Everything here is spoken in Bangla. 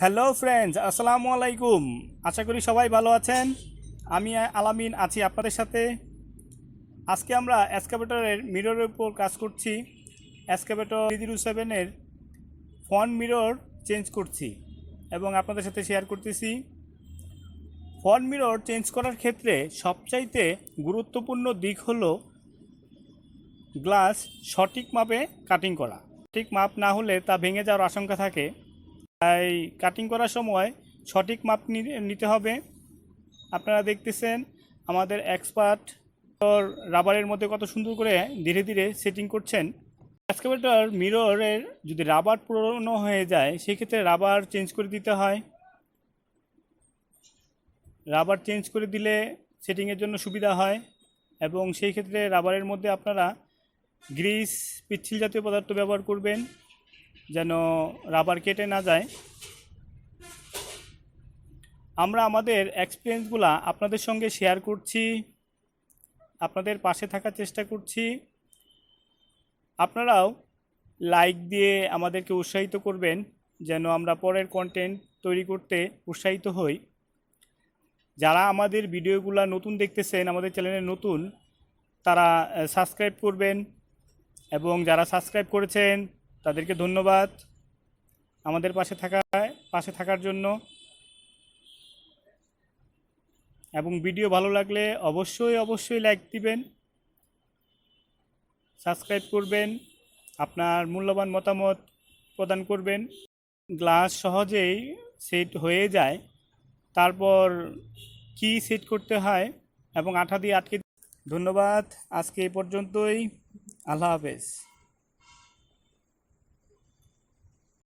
হ্যালো ফ্রেন্ডস, আসসালামু আলাইকুম। আশা করি সবাই ভালো আছেন। আমি আলামিন আছি আপনাদের সাথে। আজকে আমরা এক্সকাভেটরের মিররের উপর কাজ করছি। এক্সকাভেটর 307-এর ফ্রন্ট মিরর চেঞ্জ করছি এবং আপনাদের সাথে শেয়ার করতেছি। ফ্রন্ট মিরর চেঞ্জ করার ক্ষেত্রে সবচাইতে গুরুত্বপূর্ণ দিক হলো গ্লাস সঠিক মাপে কাটিং করা। সঠিক মাপ না হলে তা ভেঙে যাওয়ার আশঙ্কা থাকে। তাই কাটিং করার সময় সঠিক মাপ নিতে হবে। আপনারা দেখতেছেন আমাদের এক্সপার্ট রাবারের মধ্যে কত সুন্দর করে ধীরে ধীরে সেটিং করছেন। এক্সকাভেটর মিররের যদি রাবার পুরনো হয়ে যায় সেক্ষেত্রে রাবার চেঞ্জ করে দিতে হয়। রাবার চেঞ্জ করে দিলে সেটিংয়ের জন্য সুবিধা হয় এবং সেই ক্ষেত্রে রাবারের মধ্যে আপনারা গ্রিস পিচ্ছিল জাতীয় পদার্থ ব্যবহার করবেন যেন রাবার কেটে না যায়। আমরা আমাদের এক্সপিরিয়েন্সগুলো আপনাদের সঙ্গে শেয়ার করছি, আপনাদের পাশে থাকার চেষ্টা করছি। আপনারাও লাইক দিয়ে আমাদেরকে উৎসাহিত করবেন যেন আমরা পরের কন্টেন্ট তৈরি করতে উৎসাহিত হই। যারা আমাদের ভিডিওগুলো নতুন দেখতেছেন, আমাদের চ্যানেলে নতুন, তারা সাবস্ক্রাইব করবেন এবং যারা সাবস্ক্রাইব করেছেন তাদেরকে ধন্যবাদ আমাদের পাশে থাকার জন্য। এবং ভিডিও ভালো লাগলে অবশ্যই লাইক দিবেন, সাবস্ক্রাইব করবেন, আপনার মূল্যবান মতামত প্রদান করবেন। গ্লাস সহজেই সেট হয়ে যায়, তারপর কি সেট করতে হয় এবং আঠা দিয়ে আটকে। ধন্যবাদ, আজকে এই পর্যন্তই। আল্লাহ হাফেজ।